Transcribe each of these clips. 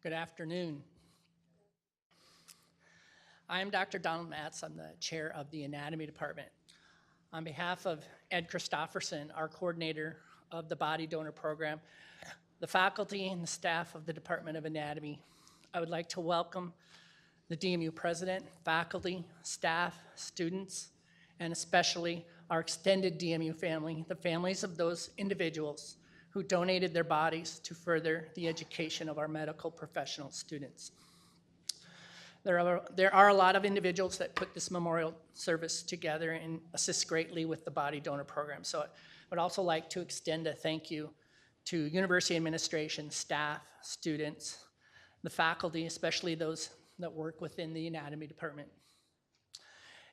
Good afternoon. I am Dr. Donald Matz. I'm the chair of the anatomy department. On behalf of Ed Christofferson, our coordinator of the body donor program, the faculty and the staff of the Department of Anatomy, I would like to welcome the DMU president, faculty, staff, students, and especially our extended DMU family, the families of those individuals who donated their bodies to further the education of our medical professional students. There are a lot of individuals that put this memorial service together and assist greatly with the body donor program. So I would also like to extend a thank you to university administration, staff, students, the faculty, especially those that work within the anatomy department.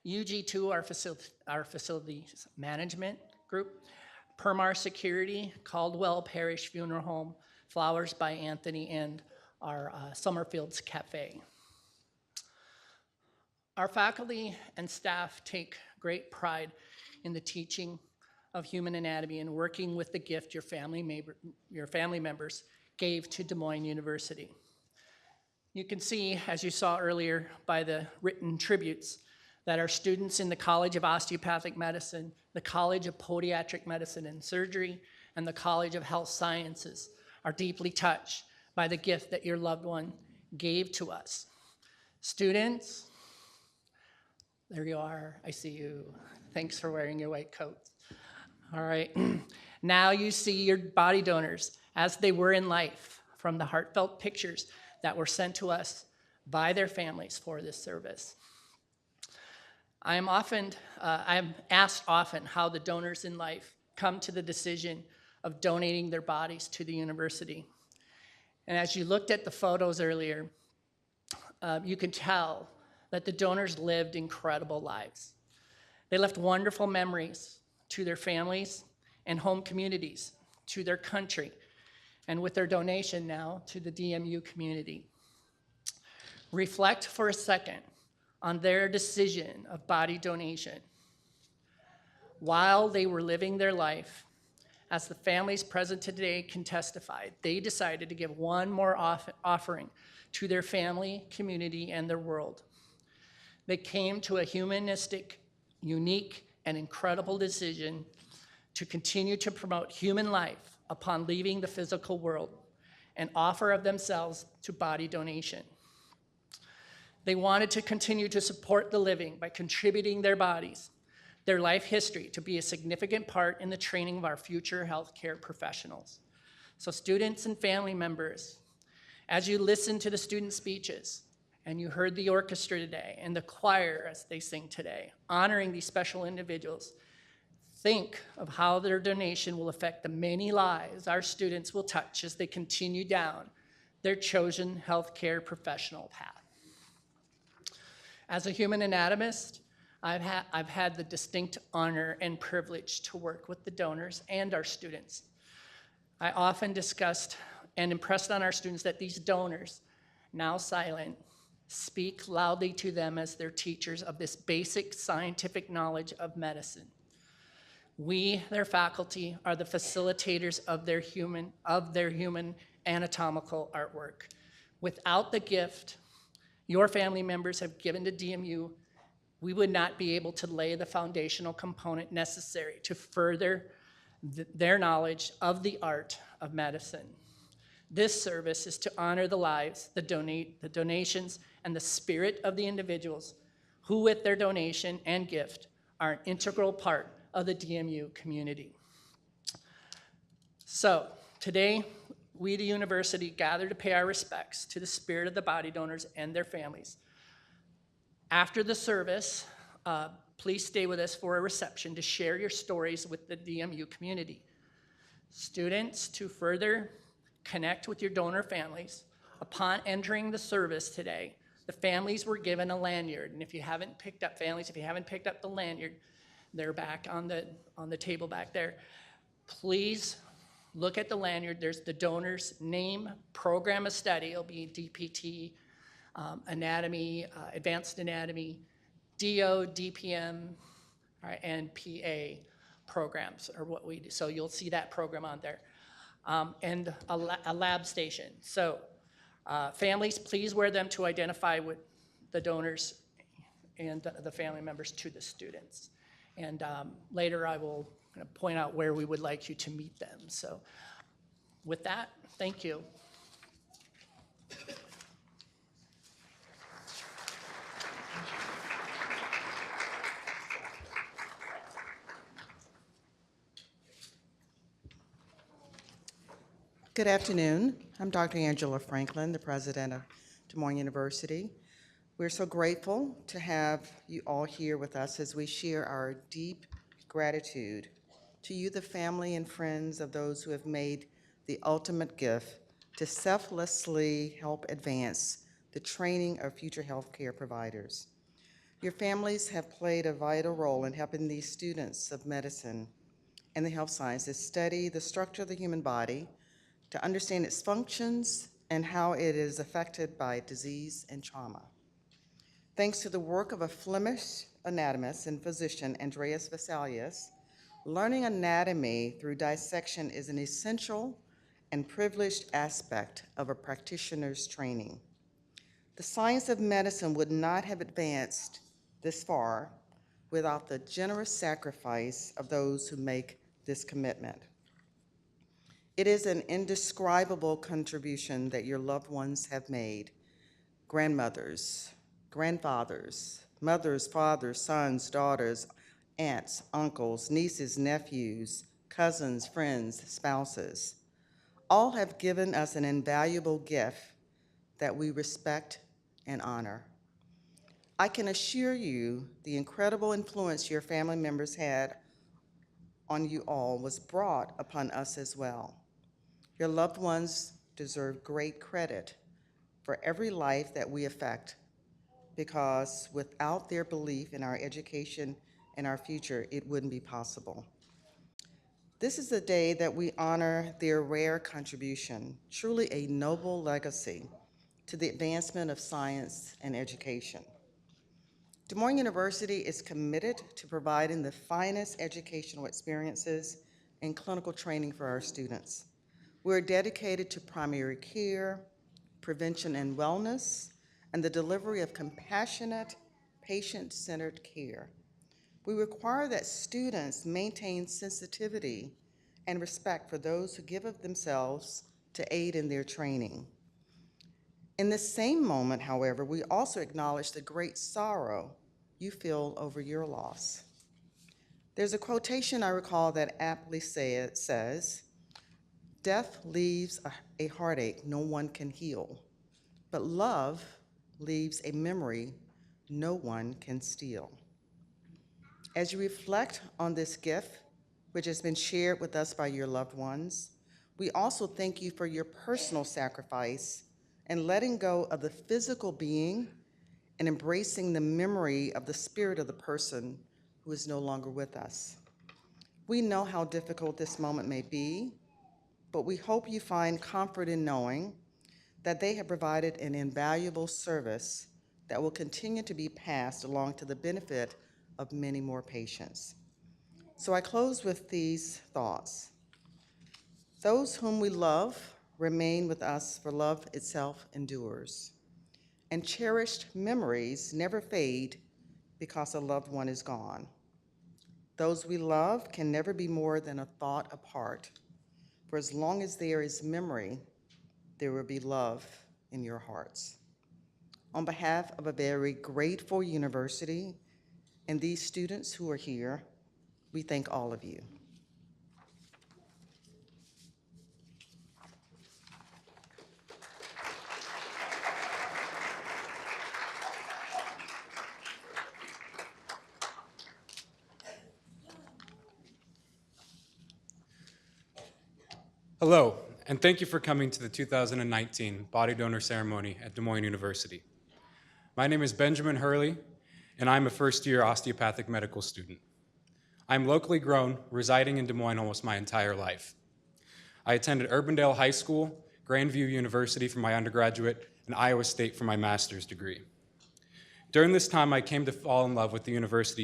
UG2, our facilities management group, Permar Security, Caldwell Parish Funeral Home, Flowers by Anthony, and our Summerfields Cafe. Our faculty and staff take great pride in the teaching of human anatomy and working with the gift your family members gave to Des Moines University. You can see, as you saw earlier by the written tributes, that our students in the College of Osteopathic Medicine, the College of Podiatric Medicine and Surgery, and the College of Health Sciences are deeply touched by the gift that your loved one gave to us. Students, there you are, I see you. Thanks for wearing your white coats. All right, now you see your body donors as they were in life from the heartfelt pictures that were sent to us by their families for this service. I'm asked often how the donors in life come to the decision of donating their bodies to the university. And as you looked at the photos earlier, you can tell that the donors lived incredible lives. They left wonderful memories to their families and home communities, to their country, and with their donation now to the DMU community. Reflect for a second on their decision of body donation. While they were living their life, as the families present today can testify, they decided to give one more offering to their family, community, and their world. They came to a humanistic, unique, and incredible decision to continue to promote human life upon leaving the physical world and offer of themselves to body donation. They wanted to continue to support the living by contributing their bodies, their life history, to be a significant part in the training of our future healthcare professionals. So students and family members, as you listen to the student speeches, and you heard the orchestra today and the choir as they sing today, honoring these special individuals, think of how their donation will affect the many lives our students will touch as they continue down their chosen healthcare professional path. As a human anatomist, I've had the distinct honor and privilege to work with the donors and our students. I often discussed and impressed on our students that these donors, now silent, speak loudly to them as their teachers of this basic scientific knowledge of medicine. We, their faculty, are the facilitators of their human anatomical artwork. Without the gift your family members have given to DMU, we would not be able to lay the foundational component necessary to further their knowledge of the art of medicine. This service is to honor the lives, the donations, and the spirit of the individuals who, with their donation and gift, are an integral part of the DMU community. So today, we, the university, gather to pay our respects to the spirit of the body donors and their families. After the service, please stay with us for a reception to share your stories with the DMU community. Students, to further connect with your donor families, upon entering the service today, the families were given a lanyard. And if you haven't picked up the lanyard, they're back on the table back there. Please look at the lanyard. There's the donor's name, program of study. It'll be DPT, anatomy, advanced anatomy, DO, DPM, all right, and PA programs are what we do. So you'll see that program on there. And a lab station. So Families, please wear them to identify with the donors and the family members to the students. And later I will kind of point out where we would like you to meet them. So with that, thank you. Good afternoon. I'm Dr. Angela Franklin, the president of Des Moines University. We're so grateful to have you all here with us as we share our deep gratitude to you, the family and friends of those who have made the ultimate gift to selflessly help advance the training of future healthcare providers. Your families have played a vital role in helping these students of medicine and the health sciences study the structure of the human body, to understand its functions and how it is affected by disease and trauma. Thanks to the work of a Flemish anatomist and physician, Andreas Vesalius, learning anatomy through dissection is an essential and privileged aspect of a practitioner's training. The science of medicine would not have advanced this far without the generous sacrifice of those who make this commitment. It is an indescribable contribution that your loved ones have made. Grandmothers, grandfathers, mothers, fathers, sons, daughters, aunts, uncles, nieces, nephews, cousins, friends, spouses, all have given us an invaluable gift that we respect and honor. I can assure you the incredible influence your family members had on you all was brought upon us as well. Your loved ones deserve great credit for every life that we affect, because without their belief in our education and our future, it wouldn't be possible. This is the day that we honor their rare contribution, truly a noble legacy to the advancement of science and education. Des Moines University is committed to providing the finest educational experiences and clinical training for our students. We're dedicated to primary care, prevention and wellness, and the delivery of compassionate, patient-centered care. We require that students maintain sensitivity and respect for those who give of themselves to aid in their training. In this same moment, however, we also acknowledge the great sorrow you feel over your loss. There's a quotation I recall that aptly says, "Death leaves a heartache no one can heal, but love leaves a memory no one can steal." As you reflect on this gift, which has been shared with us by your loved ones, we also thank you for your personal sacrifice and letting go of the physical being and embracing the memory of the spirit of the person who is no longer with us. We know how difficult this moment may be, but we hope you find comfort in knowing that they have provided an invaluable service that will continue to be passed along to the benefit of many more patients. So I close with these thoughts. Those whom we love remain with us, for love itself endures. And cherished memories never fade because a loved one is gone. Those we love can never be more than a thought apart. For as long as there is memory, there will be love in your hearts. On behalf of a very grateful university and these students who are here, we thank all of you. Hello, and thank you for coming to the 2019 Body Donor Ceremony at Des Moines University. My name is Benjamin Hurley, and I'm a first-year osteopathic medical student. I'm locally grown, residing in Des Moines almost my entire life. I attended Urbandale High School, Grandview University for my undergraduate, and Iowa State for my master's degree. During this time, I came to fall in love with the university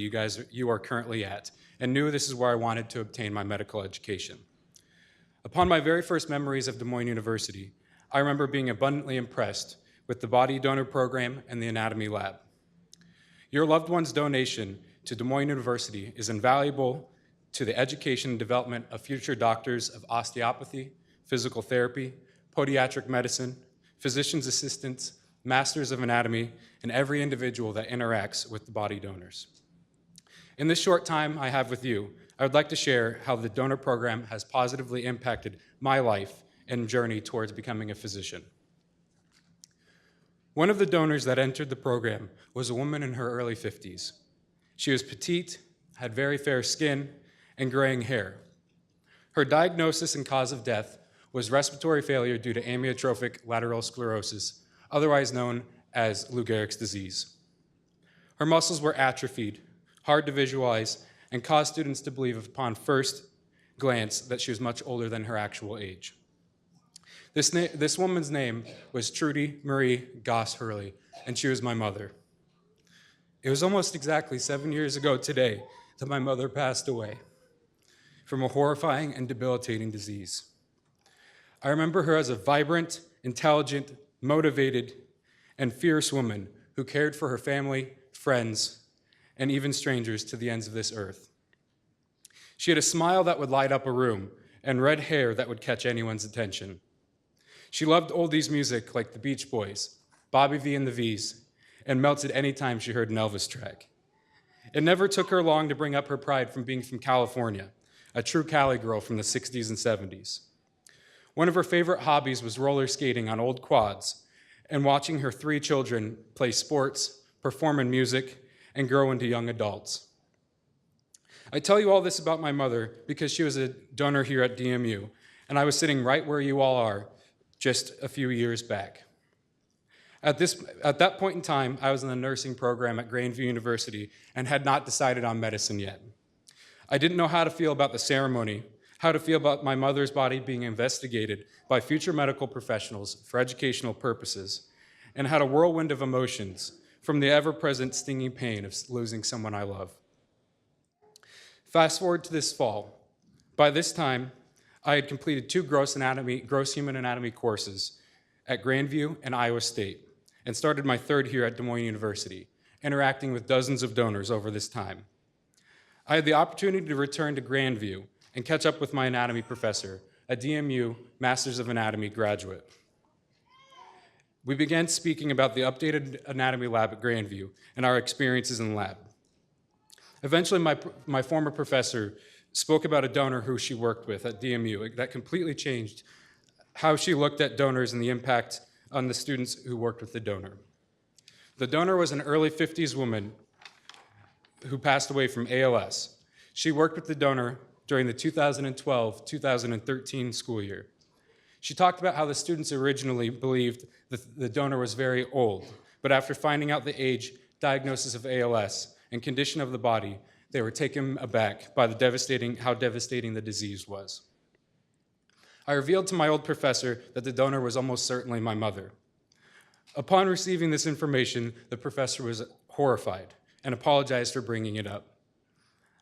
you are currently at, and knew this is where I wanted to obtain my medical education. Upon my very first memories of Des Moines University, I remember being abundantly impressed with the body donor program and the anatomy lab. Your loved one's donation to Des Moines University is invaluable to the education and development of future doctors of osteopathy, physical therapy, podiatric medicine, physician's assistants, masters of anatomy, and every individual that interacts with the body donors. In this short time I have with you, I would like to share how the donor program has positively impacted my life and journey towards becoming a physician. One of the donors that entered the program was a woman in her early 50s. She was petite, had very fair skin, and graying hair. Her diagnosis and cause of death was respiratory failure due to amyotrophic lateral sclerosis, otherwise known as Lou Gehrig's disease. Her muscles were atrophied, hard to visualize, and caused students to believe upon first glance that she was much older than her actual age. This woman's name was Trudy Marie Goss Hurley, and she was my mother. It was almost exactly 7 years ago today that my mother passed away from a horrifying and debilitating disease. I remember her as a vibrant, intelligent, motivated, and fierce woman who cared for her family, friends, and even strangers to the ends of this earth. She had a smile that would light up a room and red hair that would catch anyone's attention. She loved oldies music like the Beach Boys, Bobby V and the V's, and melted any time she heard an Elvis track. It never took her long to bring up her pride from being from California, a true Cali girl from the 60s and 70s. One of her favorite hobbies was roller skating on old quads and watching her 3 children play sports, perform in music, and grow into young adults. I tell you all this about my mother because she was a donor here at DMU, and I was sitting right where you all are just a few years back. At that point in time, I was in the nursing program at Grandview University and had not decided on medicine yet. I didn't know how to feel about the ceremony, how to feel about my mother's body being investigated by future medical professionals for educational purposes, and had a whirlwind of emotions from the ever-present stinging pain of losing someone I love. Fast forward to this fall. By this time, I had completed 2 gross human anatomy courses at Grandview and Iowa State, and started my 3rd here at Des Moines University, interacting with dozens of donors over this time. I had the opportunity to return to Grandview and catch up with my anatomy professor, a DMU Masters of Anatomy graduate. We began speaking about the updated anatomy lab at Grandview and our experiences in the lab. Eventually, my former professor spoke about a donor who she worked with at DMU that completely changed how she looked at donors and the impact on the students who worked with the donor. The donor was an early 50s woman who passed away from ALS. She worked with the donor during the 2012-2013 school year. She talked about how the students originally believed that the donor was very old, but after finding out the age, diagnosis of ALS, and condition of the body, they were taken aback by how devastating the disease was. I revealed to my old professor that the donor was almost certainly my mother. Upon receiving this information, the professor was horrified and apologized for bringing it up.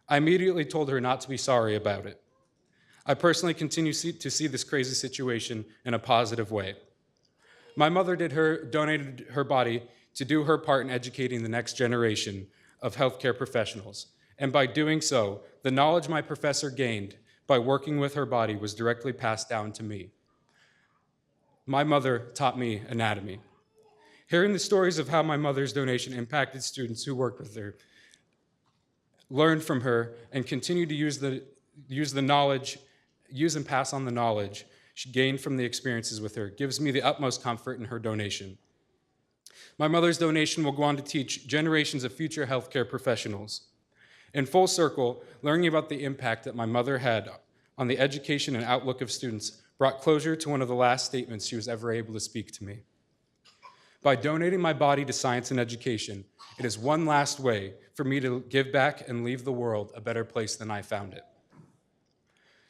I immediately told her not to be sorry about it. I personally continue to see this crazy situation in a positive way. My mother donated her body to do her part in educating the next generation of healthcare professionals, and by doing so, the knowledge my professor gained by working with her body was directly passed down to me. My mother taught me anatomy. Hearing the stories of how my mother's donation impacted students who worked with her, learned from her, and continue to use and pass on the knowledge she gained from the experiences with her gives me the utmost comfort in her donation. My mother's donation will go on to teach generations of future healthcare professionals. In full circle, learning about the impact that my mother had on the education and outlook of students brought closure to one of the last statements she was ever able to speak to me. By donating my body to science and education, it is one last way for me to give back and leave the world a better place than I found it.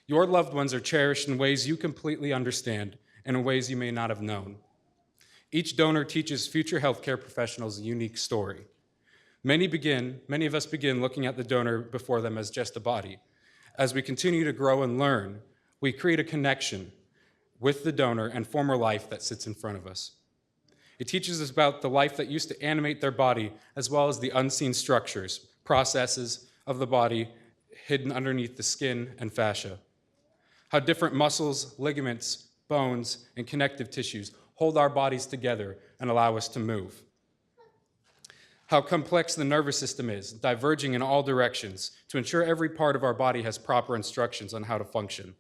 Your loved ones are cherished in ways you completely understand and in ways you may not have known. Each donor teaches future healthcare professionals a unique story. Many of us begin looking at the donor before them as just a body. As we continue to grow and learn, we create a connection with the donor and former life that sits in front of us. It teaches us about the life that used to animate their body, as well as the unseen structures, processes of the body hidden underneath the skin and fascia. How different muscles, ligaments, bones, and connective tissues hold our bodies together and allow us to move. How complex the nervous system is, diverging in all directions to ensure every part of our body has proper instructions on how to function.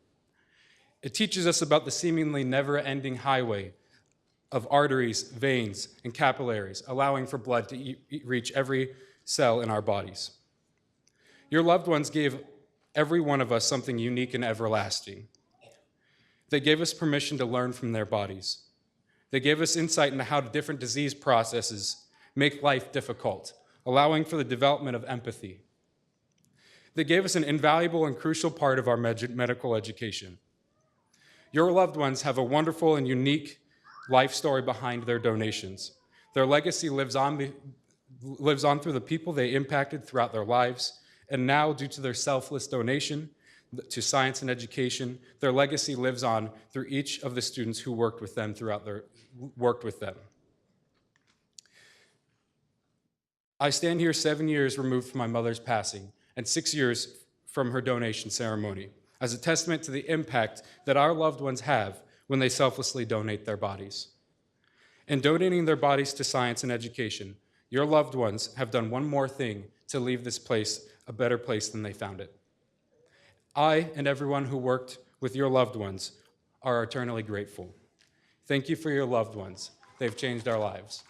It teaches us about the seemingly never-ending highway of arteries, veins, and capillaries, allowing for blood to reach every cell in our bodies. Your loved ones gave every one of us something unique and everlasting. They gave us permission to learn from their bodies. They gave us insight into how different disease processes make life difficult, allowing for the development of empathy. They gave us an invaluable and crucial part of our medical education. Your loved ones have a wonderful and unique life story behind their donations. Their legacy lives on through the people they impacted throughout their lives, and now, due to their selfless donation to science and education, their legacy lives on through each of the students who worked with them. I stand here 7 years removed from my mother's passing and 6 years from her donation ceremony as a testament to the impact that our loved ones have when they selflessly donate their bodies. In donating their bodies to science and education, your loved ones have done one more thing to leave this place a better place than they found it. I and everyone who worked with your loved ones are eternally grateful. Thank you for your loved ones. They've changed our lives.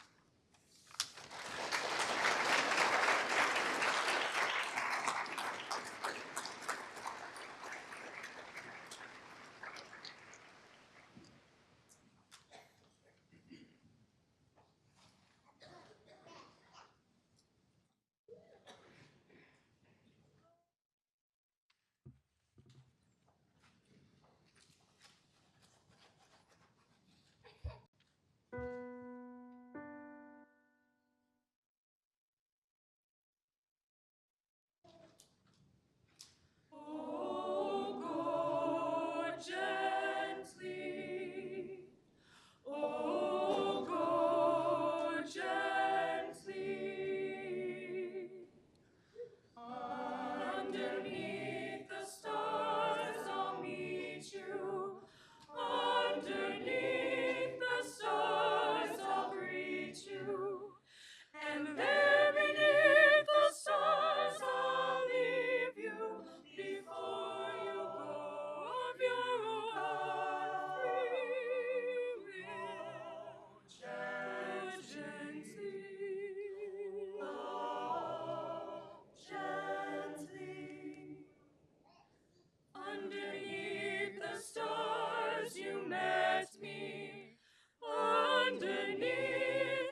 Underneath the stars you met me. Underneath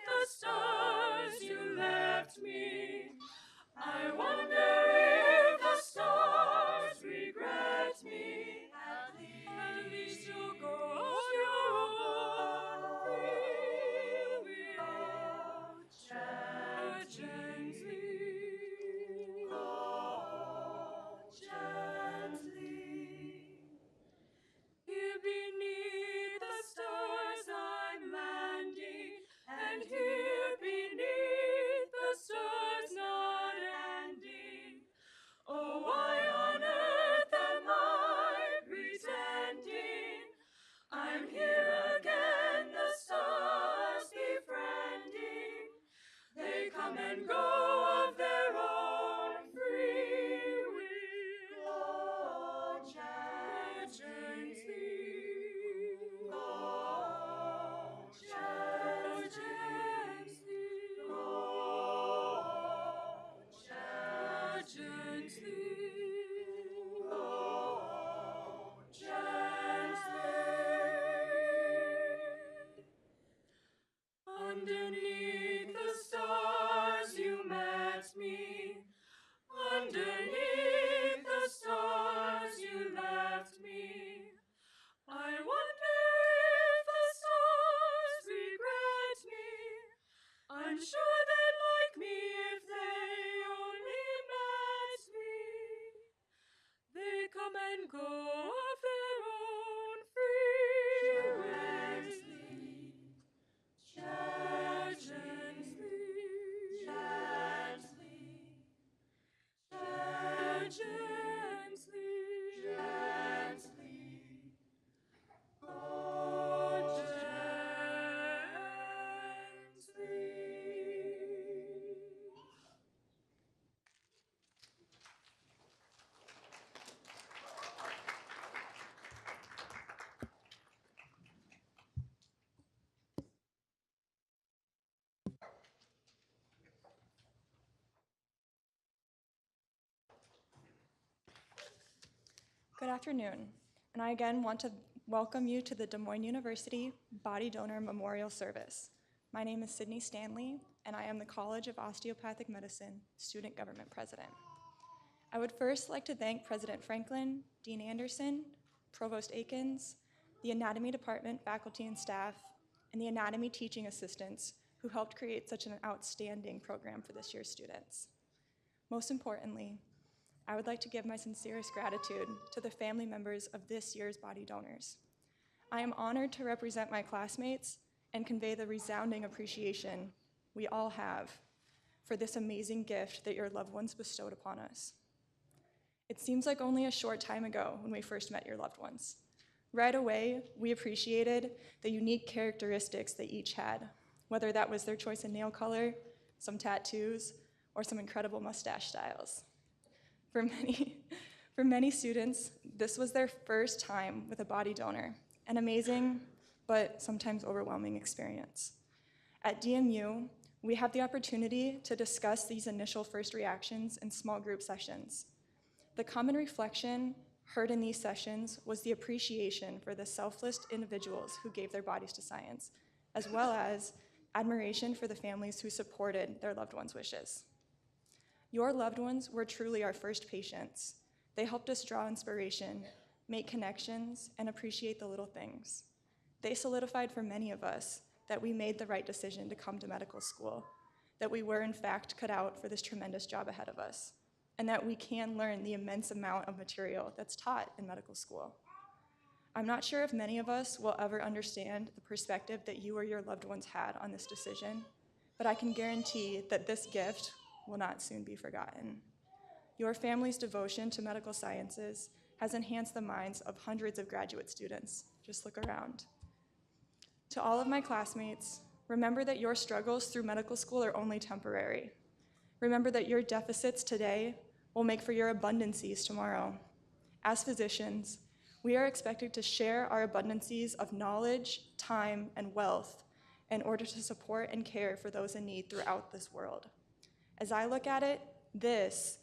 the stars you left me. I wonder if the stars regret me. At least you'll go freely. Gently. Here beneath the stars I'm landing, and here beneath the stars not ending. Oh, why on earth am I pretending? I'm here again, the stars befriending. They come and go of their own free will. Oh, gently. Oh, gently. Oh, gently. Oh, gently. Underneath the stars you met me. Underneath the stars you left me. I wonder if the stars regret me. I'm sure they'd like me if they only met me. They come and go of their own free Good afternoon, and I again want to welcome you to the Des Moines University Body Donor Memorial Service. My name is Sydney Stanley, and I am the College of Osteopathic Medicine Student Government President. I would first like to thank President Franklin, Dean Anderson, Provost Akins, the Anatomy Department faculty and staff, and the anatomy teaching assistants who helped create such an outstanding program for this year's students. Most importantly, I would like to give my sincerest gratitude to the family members of this year's body donors. I am honored to represent my classmates and convey the resounding appreciation we all have for this amazing gift that your loved ones bestowed upon us. It seems like only a short time ago when we first met your loved ones. Right away, we appreciated the unique characteristics they each had, whether that was their choice in nail color, some tattoos, or some incredible mustache styles. For many students, this was their first time with a body donor, an amazing but sometimes overwhelming experience. At DMU, we have the opportunity to discuss these initial first reactions in small group sessions. The common reflection heard in these sessions was the appreciation for the selfless individuals who gave their bodies to science, as well as admiration for the families who supported their loved ones' wishes. Your loved ones were truly our first patients. They helped us draw inspiration, make connections, and appreciate the little things. They solidified for many of us that we made the right decision to come to medical school, that we were in fact cut out for this tremendous job ahead of us, and that we can learn the immense amount of material that's taught in medical school. I'm not sure if many of us will ever understand the perspective that you or your loved ones had on this decision, but I can guarantee that this gift will not soon be forgotten. Your family's devotion to medical sciences has enhanced the minds of hundreds of graduate students. Just look around. To all of my classmates, remember that your struggles through medical school are only temporary. Remember that your deficits today will make for your abundancies tomorrow. As physicians, we are expected to share our abundancies of knowledge, time, and wealth in order to support and care for those in need throughout this world. As I look at it, this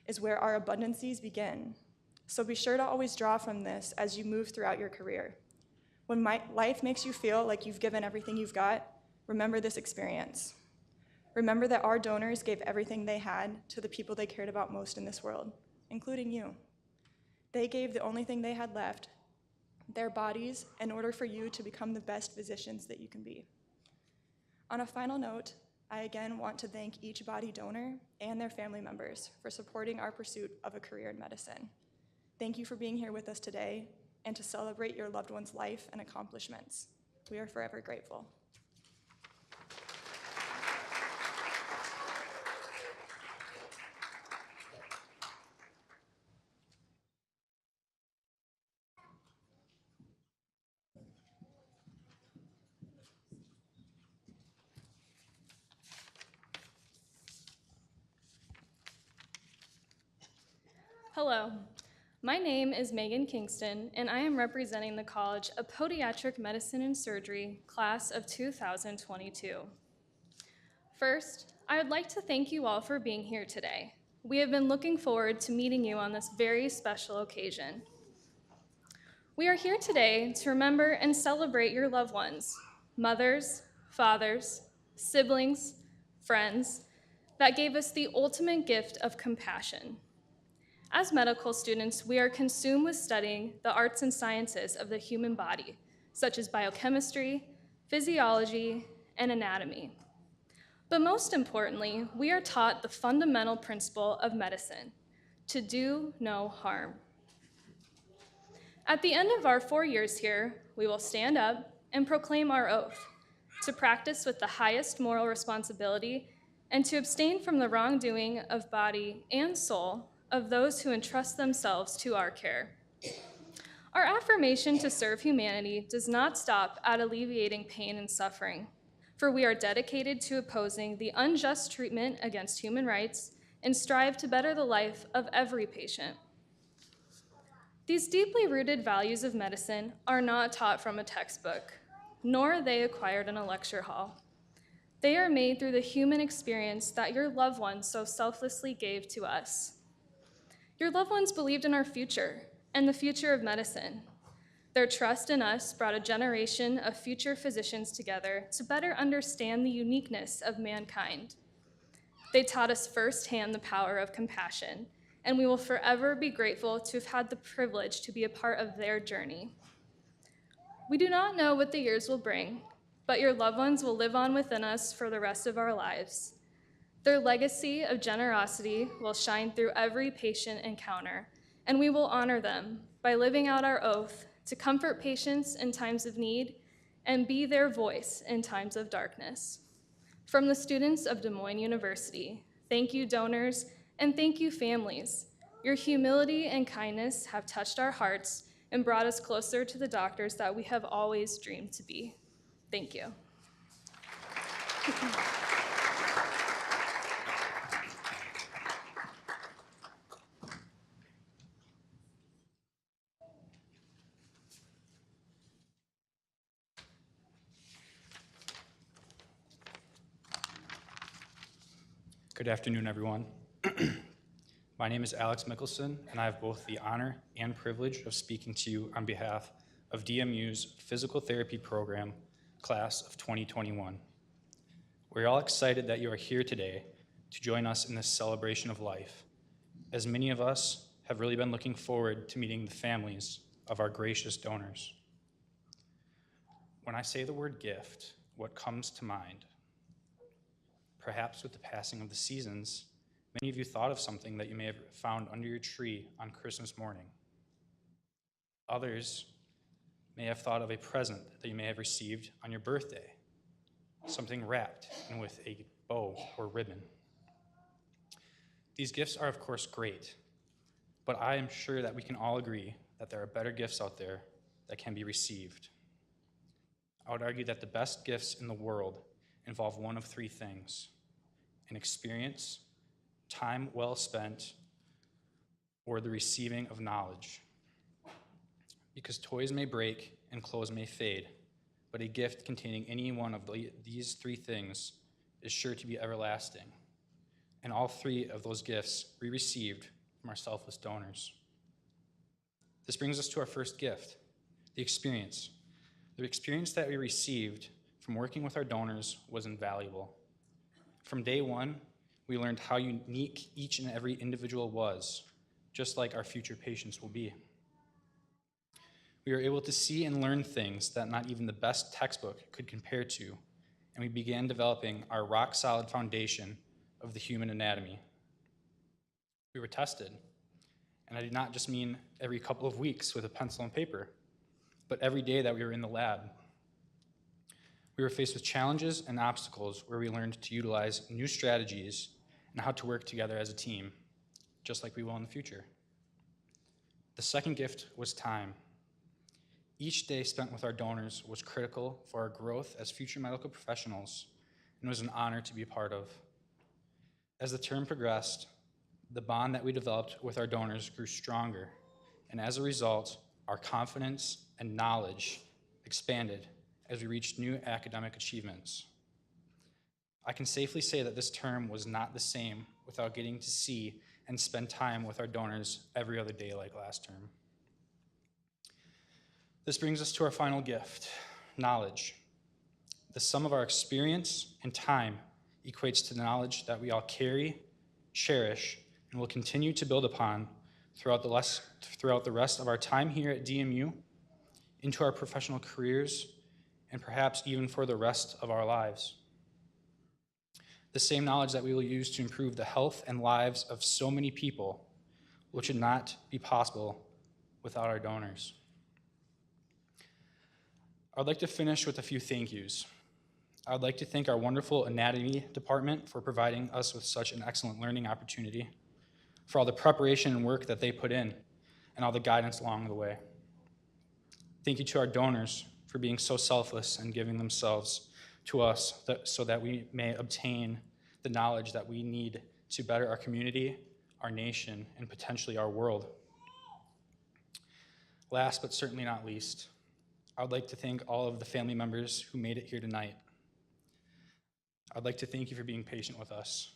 is where our abundancies begin. So be sure to always draw from this as you move throughout your career. When life makes you feel like you've given everything you've got, remember this experience. Remember that our donors gave everything they had to the people they cared about most in this world, including you. They gave the only thing they had left, their bodies, in order for you to become the best physicians that you can be. On a final note, I again want to thank each body donor and their family members for supporting our pursuit of a career in medicine. Thank you for being here with us today and to celebrate your loved one's life and accomplishments. We are forever grateful. Hello, my name is Megan Kingston, and I am representing the College of Podiatric Medicine and Surgery, class of 2022. First, I would like to thank you all for being here today. We have been looking forward to meeting you on this very special occasion. We are here today to remember and celebrate your loved ones, mothers, fathers, siblings, friends, that gave us the ultimate gift of compassion. As medical students, we are consumed with studying the arts and sciences of the human body, such as biochemistry, physiology, and anatomy. But most importantly, we are taught the fundamental principle of medicine, to do no harm. At the end of our 4 years here, we will stand up and proclaim our oath to practice with the highest moral responsibility and to abstain from the wrongdoing of body and soul of those who entrust themselves to our care. Our affirmation to serve humanity does not stop at alleviating pain and suffering, for we are dedicated to opposing the unjust treatment against human rights and strive to better the life of every patient. These deeply rooted values of medicine are not taught from a textbook, nor are they acquired in a lecture hall. They are made through the human experience that your loved ones so selflessly gave to us. Your loved ones believed in our future. and the future of medicine. Their trust in us brought a generation of future physicians together to better understand the uniqueness of mankind. They taught us firsthand the power of compassion, and we will forever be grateful to have had the privilege to be a part of their journey. We do not know what the years will bring, but your loved ones will live on within us for the rest of our lives. Their legacy of generosity will shine through every patient encounter, and we will honor them by living out our oath to comfort patients in times of need and be their voice in times of darkness. From the students of Des Moines University, thank you, donors, and thank you, families. Your humility and kindness have touched our hearts and brought us closer to the doctors that we have always dreamed to be. Thank you. Good afternoon, everyone. My name is Alex Mickelson, and I have both the honor and privilege of speaking to you on behalf of DMU's Physical Therapy Program, Class of 2021. We're all excited that you are here today to join us in this celebration of life, as many of us have really been looking forward to meeting the families of our gracious donors. When I say the word gift, what comes to mind? Perhaps with the passing of the seasons, many of you thought of something that you may have found under your tree on Christmas morning. Others may have thought of a present that you may have received on your birthday, something wrapped and with a bow or ribbon. These gifts are, of course, great, but I am sure that we can all agree that there are better gifts out there that can be received. I would argue that the best gifts in the world involve one of three things: an experience, time well spent, or the receiving of knowledge. Because toys may break and clothes may fade, but a gift containing any one of these three things is sure to be everlasting. And all three of those gifts we received from our selfless donors. This brings us to our first gift, the experience. The experience that we received from working with our donors was invaluable. From day one, we learned how unique each and every individual was, just like our future patients will be. We were able to see and learn things that not even the best textbook could compare to, and we began developing our rock-solid foundation of the human anatomy. We were tested, and I do not just mean every couple of weeks with a pencil and paper, but every day that we were in the lab. We were faced with challenges and obstacles where we learned to utilize new strategies and how to work together as a team, just like we will in the future. The second gift was time. Each day spent with our donors was critical for our growth as future medical professionals and was an honor to be a part of. As the term progressed, the bond that we developed with our donors grew stronger, and as a result, our confidence and knowledge expanded as we reached new academic achievements. I can safely say that this term was not the same without getting to see and spend time with our donors every other day like last term. This brings us to our final gift, knowledge. The sum of our experience and time equates to knowledge that we all carry, cherish, and will continue to build upon throughout the rest of our time here at DMU, into our professional careers, and perhaps even for the rest of our lives. The same knowledge that we will use to improve the health and lives of so many people, which would not be possible without our donors. I'd like to finish with a few thank yous. I'd like to thank our wonderful anatomy department for providing us with such an excellent learning opportunity, for all the preparation and work that they put in, and all the guidance along the way. Thank you to our donors for being so selfless and giving themselves to us so that we may obtain the knowledge that we need to better our community, our nation, and potentially our world. Last but certainly not least, I would like to thank all of the family members who made it here tonight. I'd like to thank you for being patient with us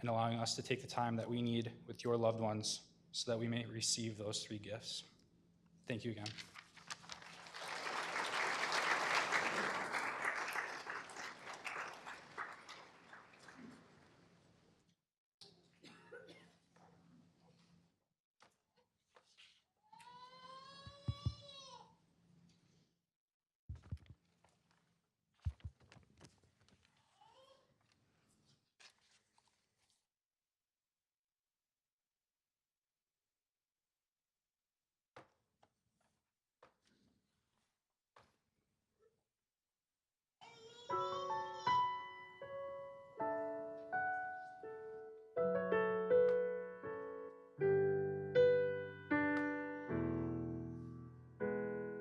and allowing us to take the time that we need with your loved ones so that we may receive those three gifts. Thank you again.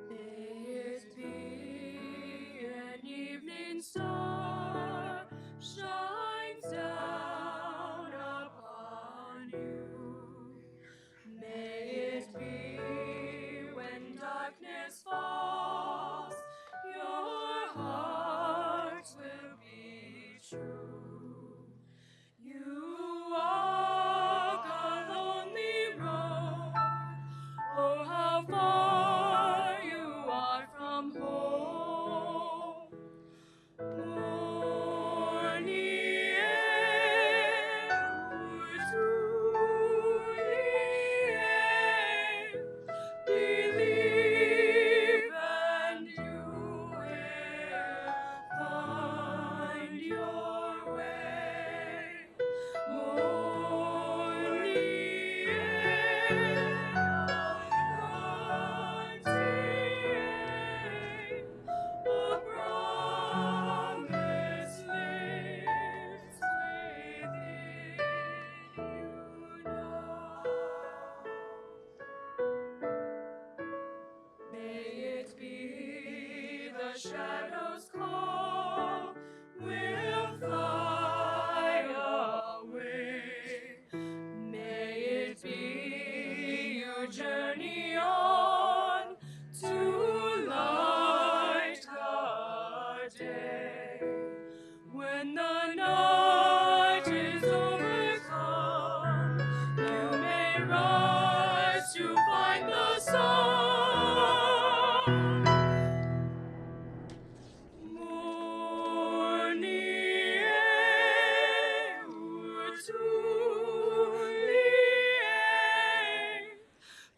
May it be an evening star shines down upon you. May it be when darkness falls, your heart will be true. You walk a lonely road. Oh, how far you are from home. Morning air, believe and you will find your way. Morning air, a promise lives within you now. May it be the shadows call, will fly away. May it be you journey on to light the day. When the night is overcome, you may rise to find the sun. Morning air,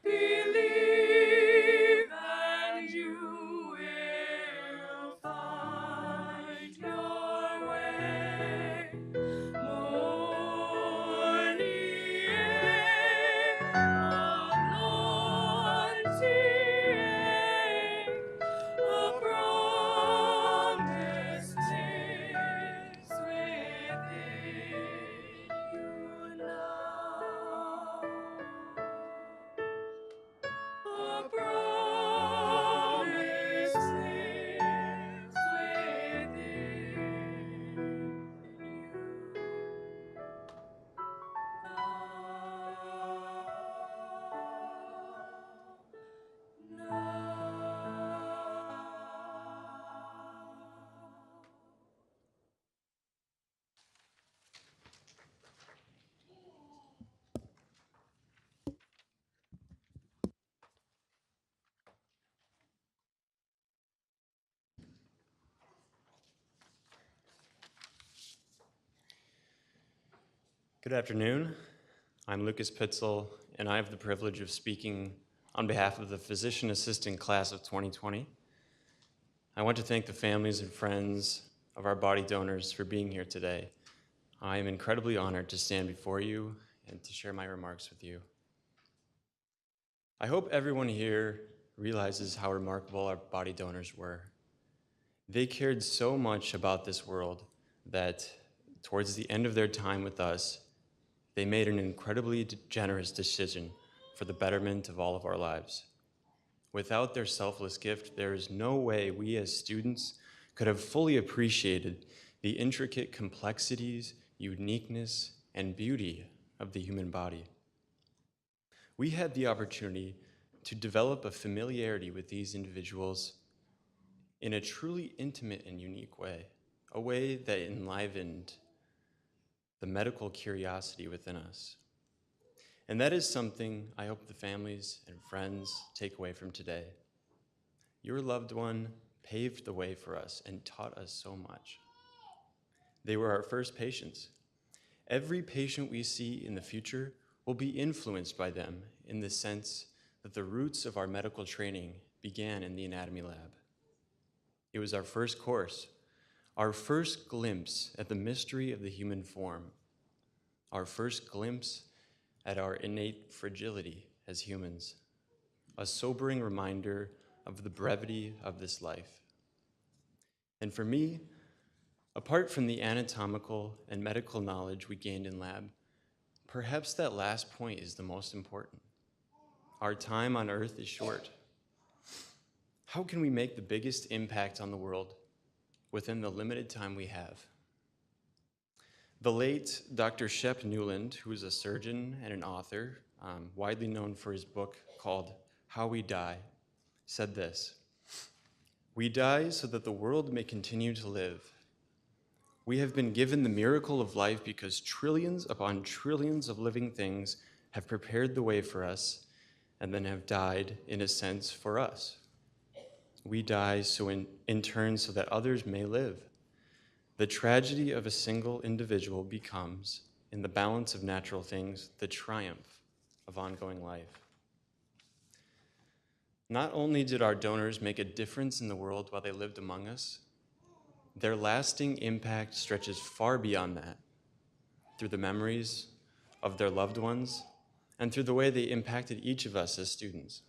believe and you will find your way. Morning air, a promise lives within you now. A promise lives within you now. Good afternoon. I'm Lucas Pitzel, and I have the privilege of speaking on behalf of the Physician Assistant Class of 2020. I want to thank the families and friends of our body donors for being here today. I am incredibly honored to stand before you and to share my remarks with you. I hope everyone here realizes how remarkable our body donors were. They cared so much about this world that towards the end of their time with us, they made an incredibly generous decision for the betterment of all of our lives. Without their selfless gift, there is no way we as students could have fully appreciated the intricate complexities, uniqueness, and beauty of the human body. We had the opportunity to develop a familiarity with these individuals in a truly intimate and unique way, a way that enlivened the medical curiosity within us. And that is something I hope the families and friends take away from today. Your loved one paved the way for us and taught us so much. They were our first patients. Every patient we see in the future will be influenced by them in the sense that the roots of our medical training began in the anatomy lab. It was our first course, our first glimpse at the mystery of the human form, our first glimpse at our innate fragility as humans, a sobering reminder of the brevity of this life. And for me, apart from the anatomical and medical knowledge we gained in lab, perhaps that last point is the most important. Our time on earth is short. How can we make the biggest impact on the world within the limited time we have? The late Dr. Shep Newland, who is a surgeon and an author, widely known for his book called How We Die, said this: "We die so that the world may continue to live. We have been given the miracle of life because trillions upon trillions of living things have prepared the way for us and then have died, in a sense, for us. We die so in turn so that others may live. The tragedy of a single individual becomes, in the balance of natural things, the triumph of ongoing life." Not only did our donors make a difference in the world while they lived among us, their lasting impact stretches far beyond that, through the memories of their loved ones and through the way they impacted each of us as students.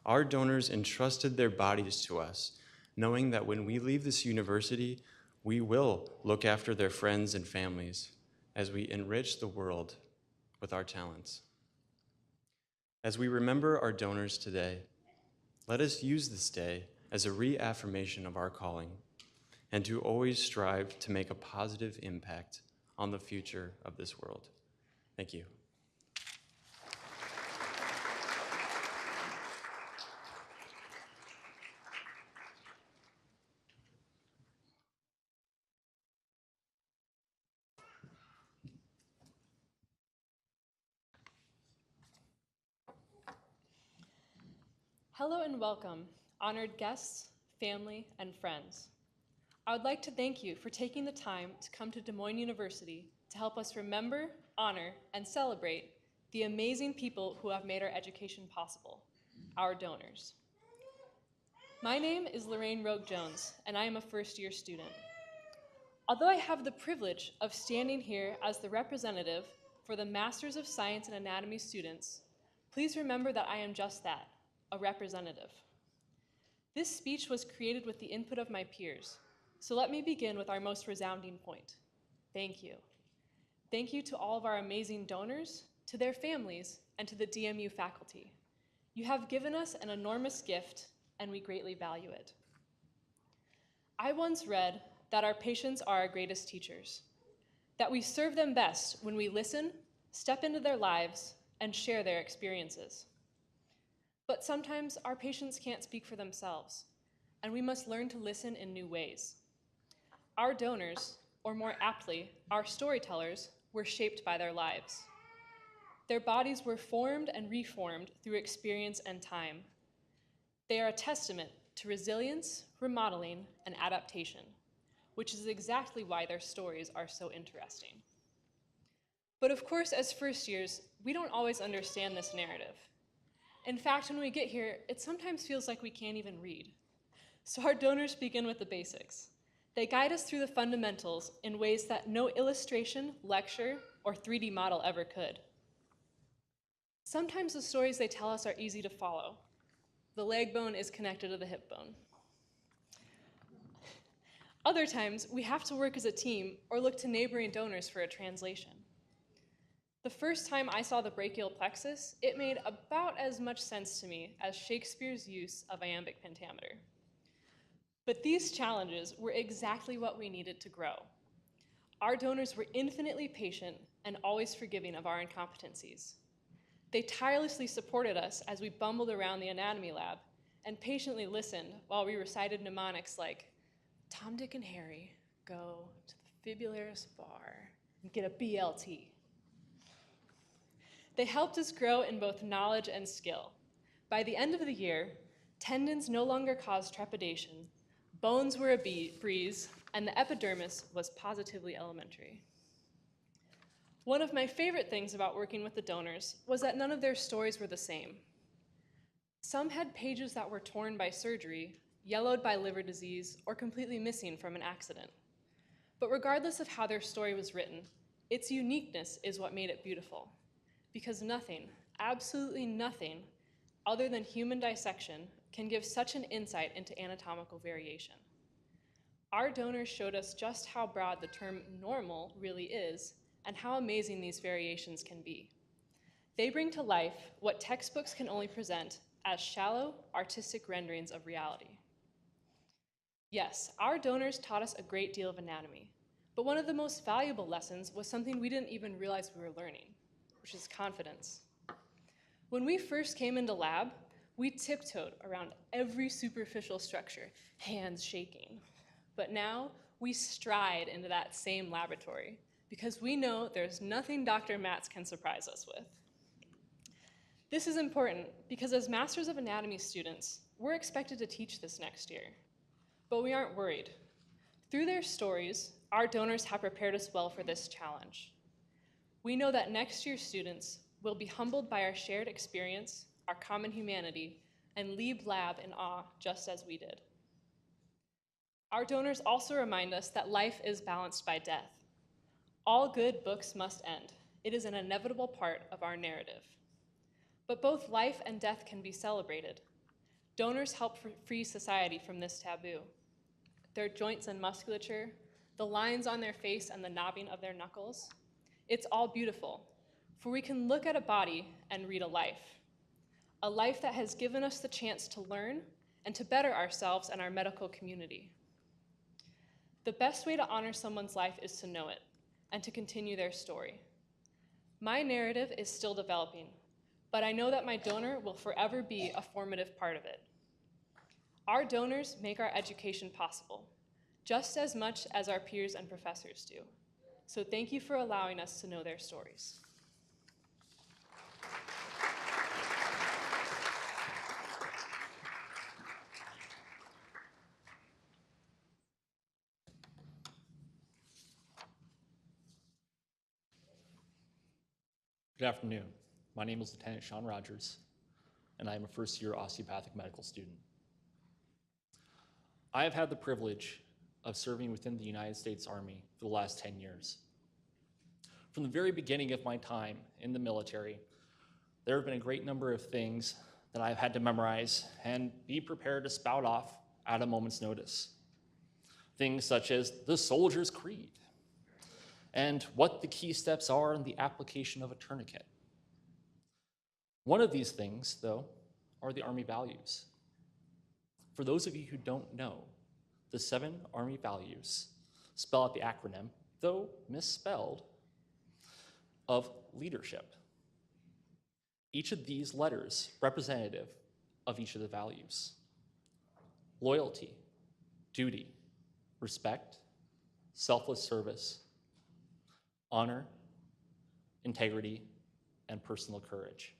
Our donors entrusted their bodies to us, knowing that when we leave this university, we will look after their friends and families as we enrich the world with our talents. As we remember our donors today, let us use this day as a reaffirmation of our calling and to always strive to make a positive impact on the future of this world. Thank you. Hello and welcome, honored guests, family, and friends. I would like to thank you for taking the time to come to Des Moines University to help us remember, honor, and celebrate the amazing people who have made our education possible, our donors. My name is Lorraine Rogue-Jones, and I am a first-year student. Although I have the privilege of standing here as the representative for the Masters of Science in Anatomy students, please remember that I am just that, a representative. This speech was created with the input of my peers, so let me begin with our most resounding point. Thank you. Thank you to all of our amazing donors, to their families, and to the DMU faculty. You have given us an enormous gift, and we greatly value it. I once read that our patients are our greatest teachers, that we serve them best when we listen, step into their lives, and share their experiences. But sometimes our patients can't speak for themselves, and we must learn to listen in new ways. Our donors, or more aptly, our storytellers, were shaped by their lives. Their bodies were formed and reformed through experience and time. They are a testament to resilience, remodeling, and adaptation, which is exactly why their stories are so interesting. But of course, as first years, we don't always understand this narrative. In fact, when we get here, it sometimes feels like we can't even read. So our donors begin with the basics. They guide us through the fundamentals in ways that no illustration, lecture, or 3D model ever could. Sometimes the stories they tell us are easy to follow. The leg bone is connected to the hip bone. Other times, we have to work as a team or look to neighboring donors for a translation. The first time I saw the brachial plexus, it made about as much sense to me as Shakespeare's use of iambic pentameter. But these challenges were exactly what we needed to grow. Our donors were infinitely patient and always forgiving of our incompetencies. They tirelessly supported us as we bumbled around the anatomy lab and patiently listened while we recited mnemonics like, Tom, Dick, and Harry go to the fibularis bar and get a BLT. They helped us grow in both knowledge and skill. By the end of the year, tendons no longer caused trepidation, bones were a breeze, and the epidermis was positively elementary. One of my favorite things about working with the donors was that none of their stories were the same. Some had pages that were torn by surgery, yellowed by liver disease, or completely missing from an accident. But regardless of how their story was written, its uniqueness is what made it beautiful. Because nothing, absolutely nothing, other than human dissection can give such an insight into anatomical variation. Our donors showed us just how broad the term normal really is and how amazing these variations can be. They bring to life what textbooks can only present as shallow, artistic renderings of reality. Yes, our donors taught us a great deal of anatomy, but one of the most valuable lessons was something we didn't even realize we were learning, which is confidence. When we first came into lab, we tiptoed around every superficial structure, hands shaking. But now we stride into that same laboratory because we know there's nothing Dr. Matz can surprise us with. This is important because as Masters of Anatomy students, we're expected to teach this next year. But we aren't worried. Through their stories, our donors have prepared us well for this challenge. We know that next year's students will be humbled by our shared experience, our common humanity, and leave lab in awe just as we did. Our donors also remind us that life is balanced by death. All good books must end. It is an inevitable part of our narrative. But both life and death can be celebrated. Donors help free society from this taboo. Their joints and musculature, the lines on their face and the knobbing of their knuckles, it's all beautiful, for we can look at a body and read a life that has given us the chance to learn and to better ourselves and our medical community. The best way to honor someone's life is to know it and to continue their story. My narrative is still developing, but I know that my donor will forever be a formative part of it. Our donors make our education possible, just as much as our peers and professors do. So thank you for allowing us to know their stories. Good afternoon. My name is Lieutenant Sean Rogers, and I am a first-year osteopathic medical student. I have had the privilege of serving within the United States Army for the last 10 years. From the very beginning of my time in the military, there have been a great number of things that I've had to memorize and be prepared to spout off at a moment's notice. Things such as the soldier's creed, and what the key steps are in the application of a tourniquet. One of these things, though, are the Army values. For those of you who don't know, the 7 Army values spell out the acronym, though misspelled, of leadership. Each of these letters representative of each of the values. Loyalty, duty, respect, selfless service, honor, integrity, and personal courage.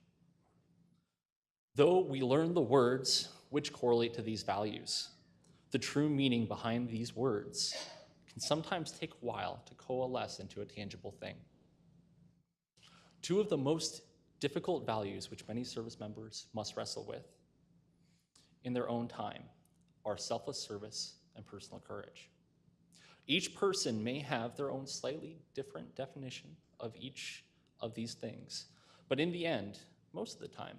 Though we learn the words which correlate to these values, the true meaning behind these words can sometimes take a while to coalesce into a tangible thing. 2 of the most difficult values which many service members must wrestle with in their own time are selfless service and personal courage. Each person may have their own slightly different definition of each of these things, but in the end, most of the time,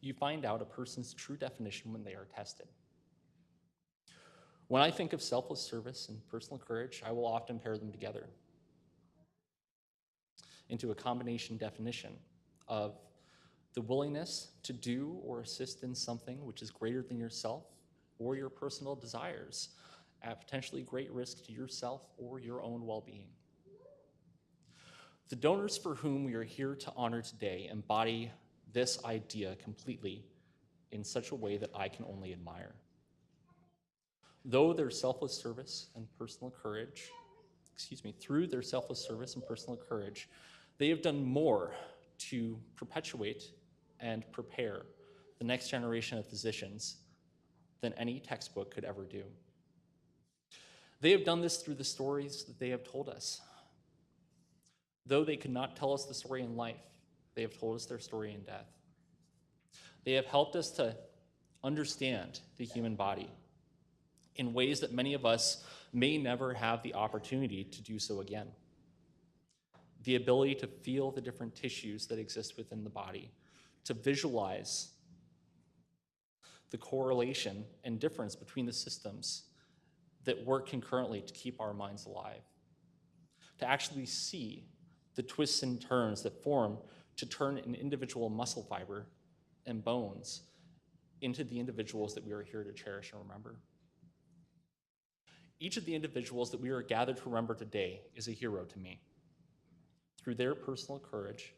you find out a person's true definition when they are tested. When I think of selfless service and personal courage, I will often pair them together into a combination definition of the willingness to do or assist in something which is greater than yourself or your personal desires, at potentially great risk to yourself or your own well-being. The donors for whom we are here to honor today embody this idea completely in such a way that I can only admire. Though their selfless service and personal courage, through their selfless service and personal courage, they have done more to perpetuate and prepare the next generation of physicians than any textbook could ever do. They have done this through the stories that they have told us. Though they could not tell us the story in life, they have told us their story in death. They have helped us to understand the human body in ways that many of us may never have the opportunity to do so again. The ability to feel the different tissues that exist within the body, to visualize the correlation and difference between the systems that work concurrently to keep our minds alive, to actually see the twists and turns that form to turn an individual muscle fiber and bones into the individuals that we are here to cherish and remember. Each of the individuals that we are gathered to remember today is a hero to me. Through their personal courage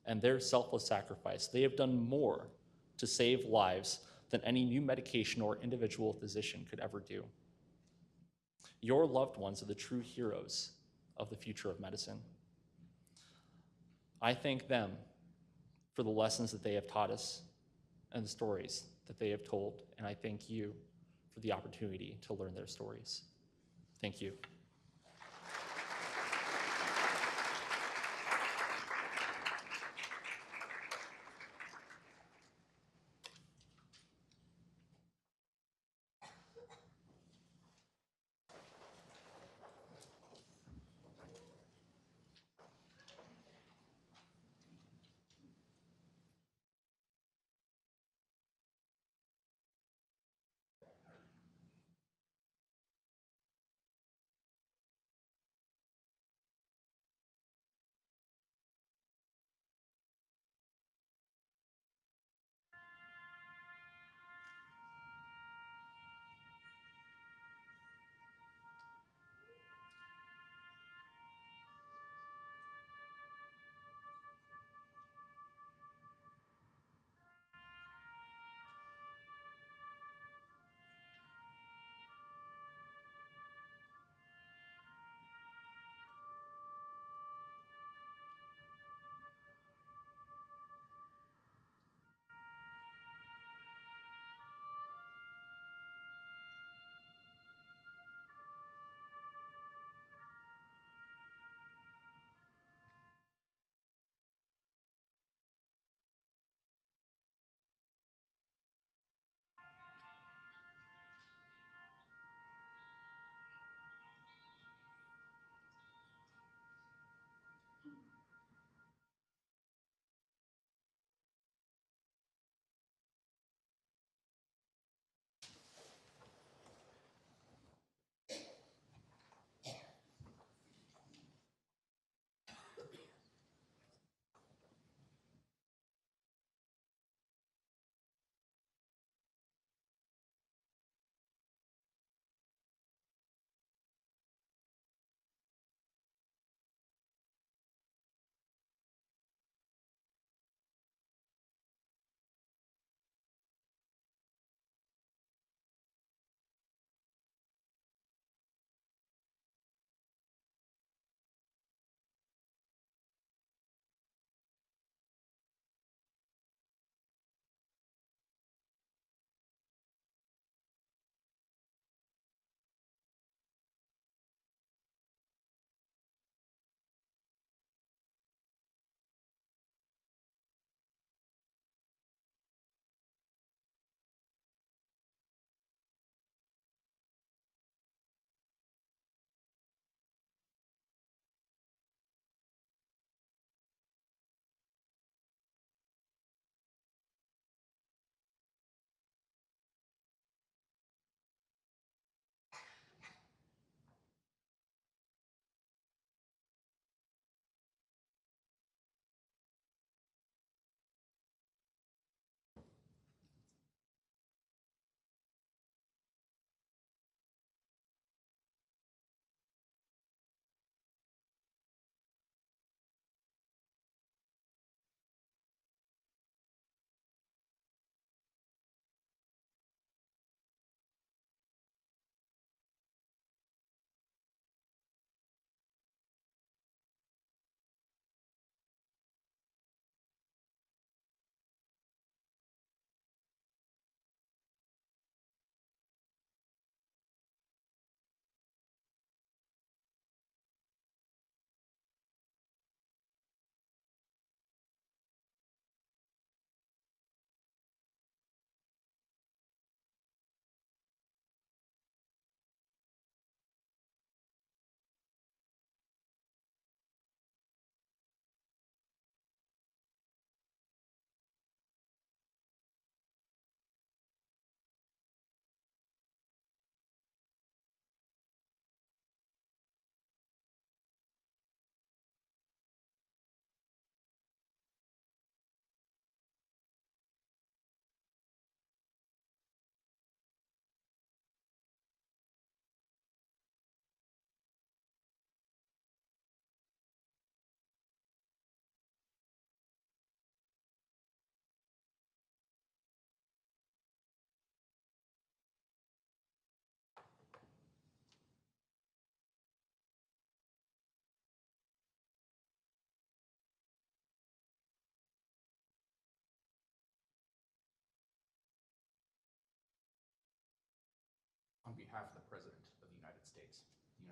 and their selfless sacrifice, they have done more to save lives than any new medication or individual physician could ever do. Your loved ones are the true heroes of the future of medicine. I thank them for the lessons that they have taught us and the stories that they have told, and I thank you for the opportunity to learn their stories. Thank you.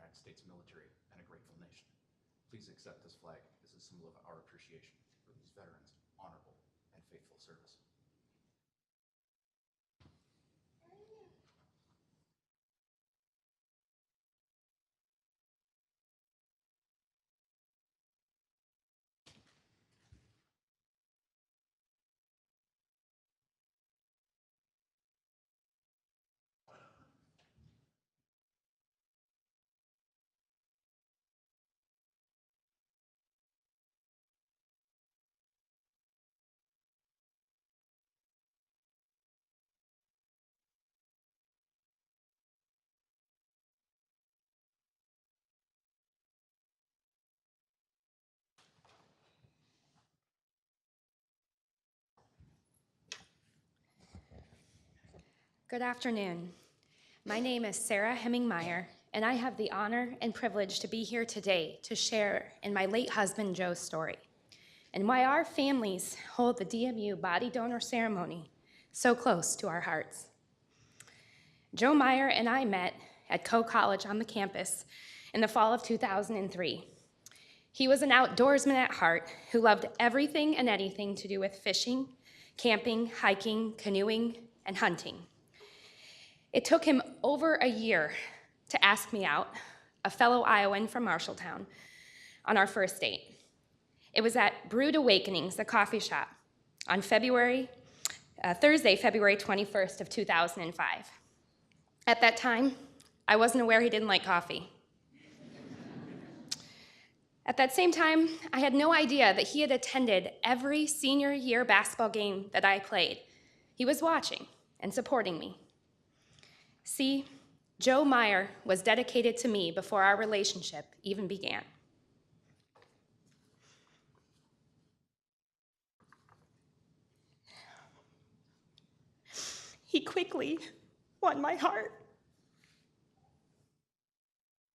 United States military and a grateful nation. Please accept this flag as a symbol of our appreciation for these veterans' honorable and faithful service. Good afternoon. My name is Sarah Hemming-Meyer, and I have the honor and privilege to be here today to share in my late husband Joe's story and why our families hold the DMU body donor ceremony so close to our hearts. Joe Meyer and I met at Coe College on the campus in the fall of 2003. He was an outdoorsman at heart who loved everything and anything to do with fishing, camping, hiking, canoeing, and hunting. It took him over a year to ask me out, a fellow Iowan from Marshalltown, on our first date. It was at Brewed Awakenings, the coffee shop, on Thursday, February 21st of 2005. At that time, I wasn't aware he didn't like coffee. At that same time, I had no idea that he had attended every senior year basketball game that I played. He was watching and supporting me. See, Joe Meyer was dedicated to me before our relationship even began. He quickly won my heart.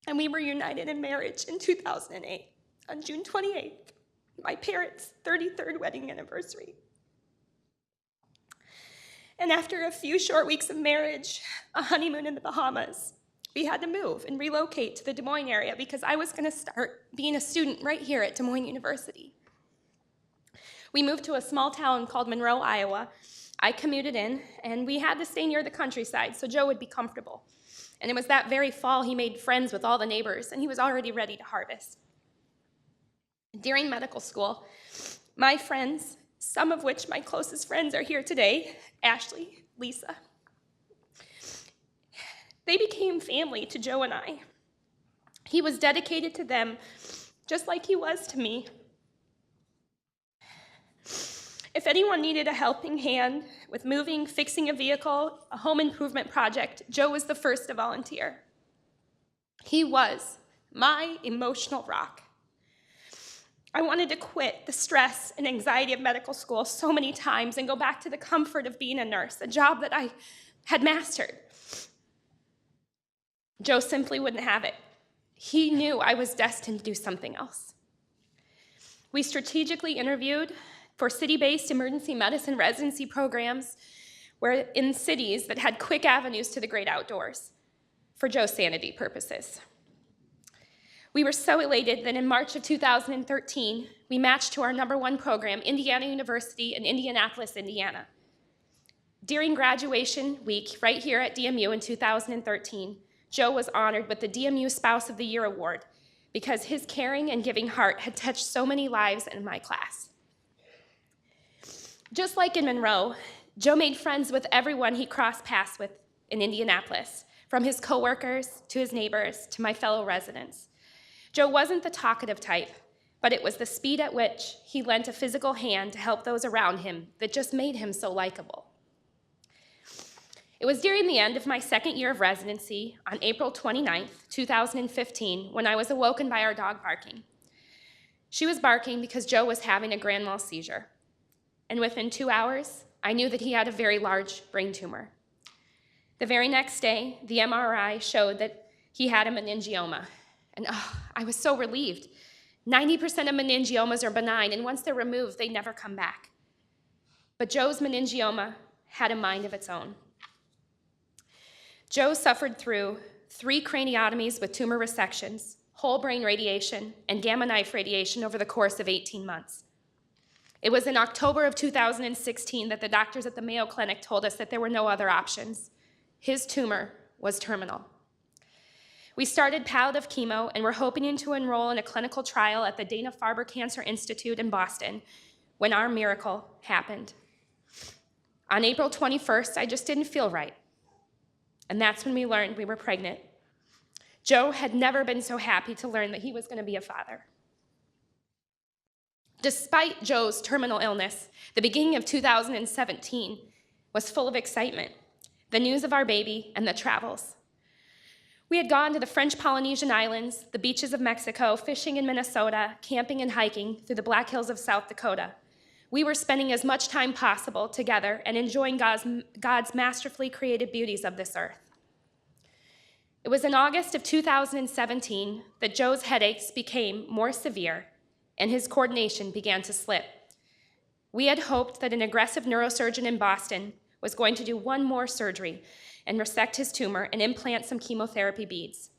And we were united in marriage in 2008, on June 28th, my parents' 33rd wedding anniversary. And after a few short weeks of marriage, a honeymoon in the Bahamas, we had to move and relocate to the Des Moines area because I was going to start being a student right here at Des Moines University. We moved to a small town called Monroe, Iowa. I commuted in, and we had to stay near the countryside so Joe would be comfortable. And it was that very fall he made friends with all the neighbors, and he was already ready to harvest. During medical school, my friends, some of which my closest friends are here today, Ashley, Lisa, they became family to Joe and I. He was dedicated to them just like he was to me. If anyone needed a helping hand with moving, fixing a vehicle, a home improvement project, Joe was the first to volunteer. He was my emotional rock. I wanted to quit the stress and anxiety of medical school so many times and go back to the comfort of being a nurse, a job that I had mastered. Joe simply wouldn't have it. He knew I was destined to do something else. We strategically interviewed for city-based emergency medicine residency programs in cities that had quick avenues to the great outdoors for Joe's sanity purposes. We were so elated that in March of 2013, we matched to our #1 program, Indiana University in Indianapolis, Indiana. During graduation week, right here at DMU in 2013, Joe was honored with the DMU Spouse of the Year Award because his caring and giving heart had touched so many lives in my class. Just like in Monroe, Joe made friends with everyone he crossed paths with in Indianapolis, from his coworkers to his neighbors to my fellow residents. Joe wasn't the talkative type, but it was the speed at which he lent a physical hand to help those around him that just made him so likable. It was during the end of my second year of residency on April 29th, 2015, when I was awoken by our dog barking. She was barking because Joe was having a grand mal seizure. And within 2 hours, I knew that he had a very large brain tumor. The very next day, the MRI showed that he had a meningioma. And I was so relieved. 90% of meningiomas are benign, and once they're removed, they never come back. But Joe's meningioma had a mind of its own. Joe suffered through 3 craniotomies with tumor resections, whole brain radiation, and gamma knife radiation over the course of 18 months. It was in October of 2016 that the doctors at the Mayo Clinic told us that there were no other options. His tumor was terminal. We started palliative chemo and were hoping to enroll in a clinical trial at the Dana-Farber Cancer Institute in Boston when our miracle happened. On April 21st, I just didn't feel right. And that's when we learned we were pregnant. Joe had never been so happy to learn that he was going to be a father. Despite Joe's terminal illness, the beginning of 2017 was full of excitement, the news of our baby and the travels. We had gone to the French Polynesian Islands, the beaches of Mexico, fishing in Minnesota, camping and hiking through the Black Hills of South Dakota. We were spending as much time possible together and enjoying God's masterfully created beauties of this earth. It was in August of 2017 that Joe's headaches became more severe and his coordination began to slip. We had hoped that an aggressive neurosurgeon in Boston was going to do one more surgery and resect his tumor and implant some chemotherapy beads.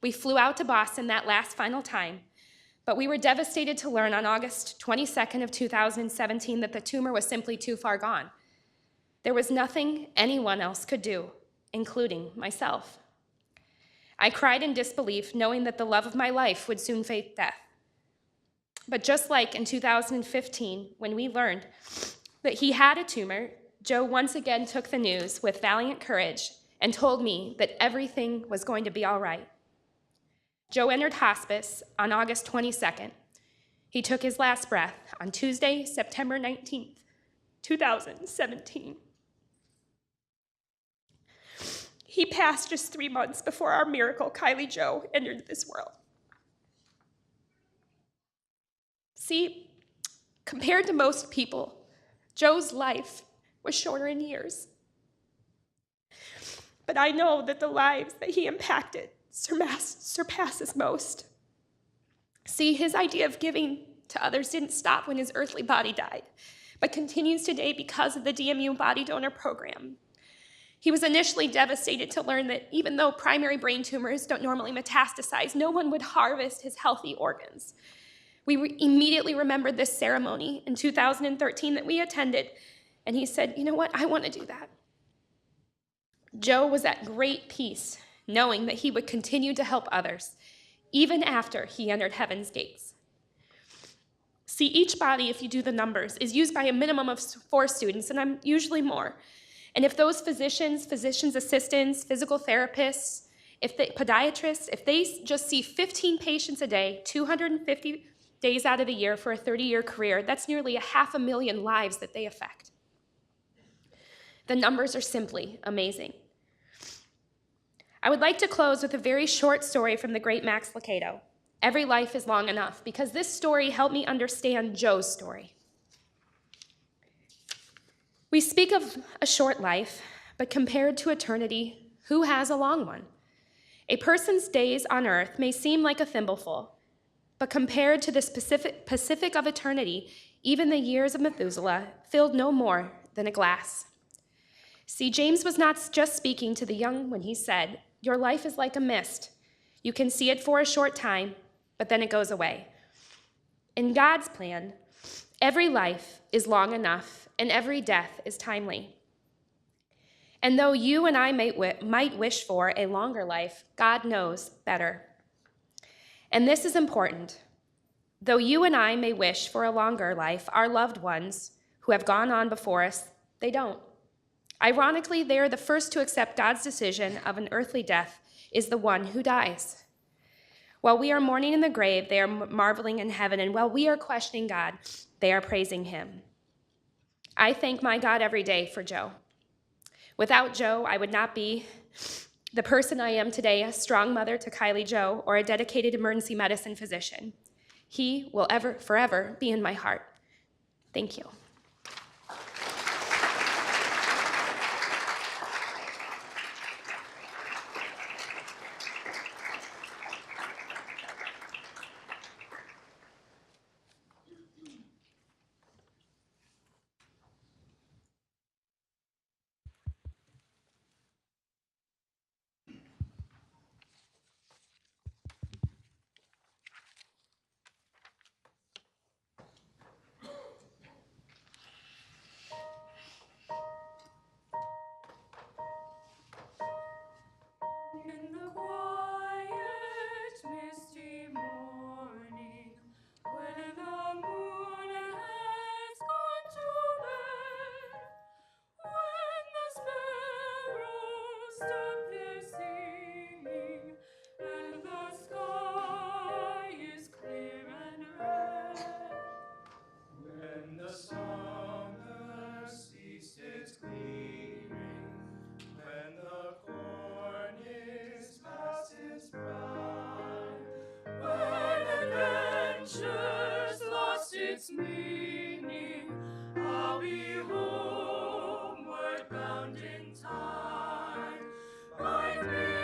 We flew out to Boston that last final time, but we were devastated to learn on August 22nd of 2017 that the tumor was simply too far gone. There was nothing anyone else could do, including myself. I cried in disbelief, knowing that the love of my life would soon face death. But just like in 2015, when we learned that he had a tumor, Joe once again took the news with valiant courage and told me that everything was going to be all right. Joe entered hospice on August 22nd. He took his last breath on Tuesday, September 19th, 2017. He passed just 3 months before our miracle, Kylie Joe, entered this world. See, compared to most people, Joe's life was shorter in years. But I know that the lives that he impacted surpasses most. See, his idea of giving to others didn't stop when his earthly body died, but continues today because of the DMU Body Donor Program. He was initially devastated to learn that even though primary brain tumors don't normally metastasize, no one would harvest his healthy organs. We immediately remembered this ceremony in 2013 that we attended, and he said, you know what, I want to do that. Joe was at great peace, knowing that he would continue to help others, even after he entered heaven's gates. See, each body, if you do the numbers, is used by a minimum of 4 students, and I'm usually more. And if those physicians assistants, physical therapists, podiatrists, if they just see 15 patients a day, 250 days out of the year for a 30-year career, that's nearly 500,000 lives that they affect. The numbers are simply amazing. I would like to close with a very short story from the great Max Lucado. Every life is long enough, because this story helped me understand Joe's story. We speak of a short life, but compared to eternity, who has a long one? A person's days on earth may seem like a thimbleful, but compared to the Pacific of eternity, even the years of Methuselah filled no more than a glass. See, James was not just speaking to the young when he said, your life is like a mist. You can see it for a short time, but then it goes away. In God's plan, every life is long enough, and every death is timely. And though you and I might wish for a longer life, God knows better. And this is important. Though you and I may wish for a longer life, our loved ones who have gone on before us, they don't. Ironically, they are the first to accept God's decision of an earthly death is the one who dies. While we are mourning in the grave, they are marveling in heaven, and while we are questioning God, they are praising him. I thank my God every day for Joe. Without Joe, I would not be the person I am today, a strong mother to Kylie Joe, or a dedicated emergency medicine physician. He will forever be in my heart. Thank you.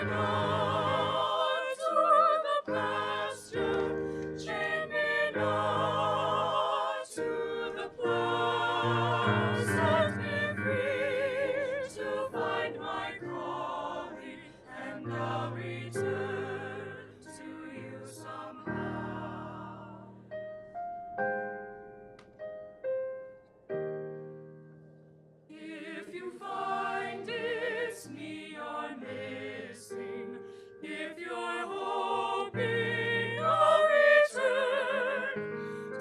not to the pasture, chain me not to the plow. Set me free to find my calling, and I'll return to you somehow. If you find it's me you're missing, if you're hoping I'll return,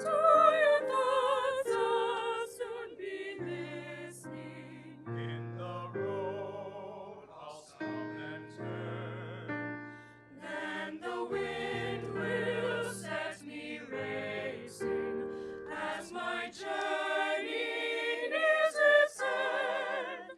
to your thoughts I'll soon be listening. In the road I'll stop and turn. Then the wind will set me racing as my journey nears its end,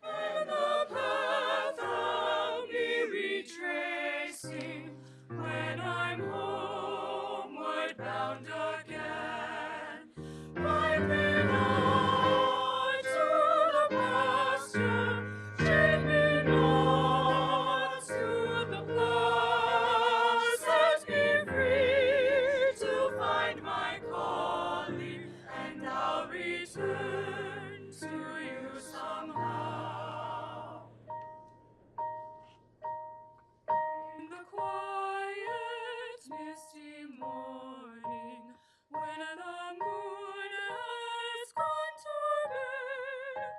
and the path I'll be retracing when I'm homeward bound again. Ride me not to the pasture, chain me not to the plow. Set me free to find my calling, and I'll return to you somehow. In the quiet, misty morning, when the moon has gone to bed,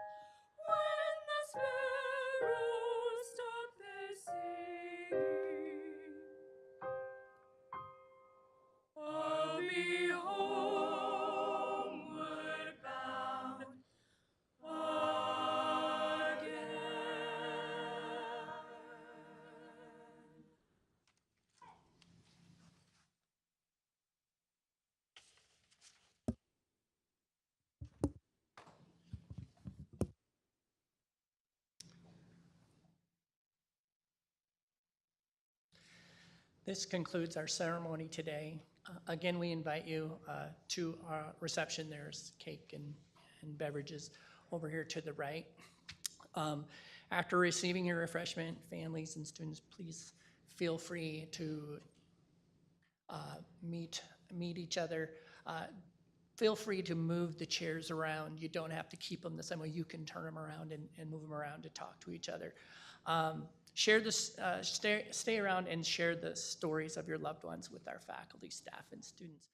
when the sparrows stop their singing, I'll be homeward bound again. This concludes our ceremony today. Again, we invite you to our reception. There's cake and beverages over here to the right. After receiving your refreshment, families and students, please feel free to meet each other. Feel free to move the chairs around. You don't have to keep them the same way. You can turn them around and move them around to talk to each other. Share this, stay around and share the stories of your loved ones with our faculty, staff, and students.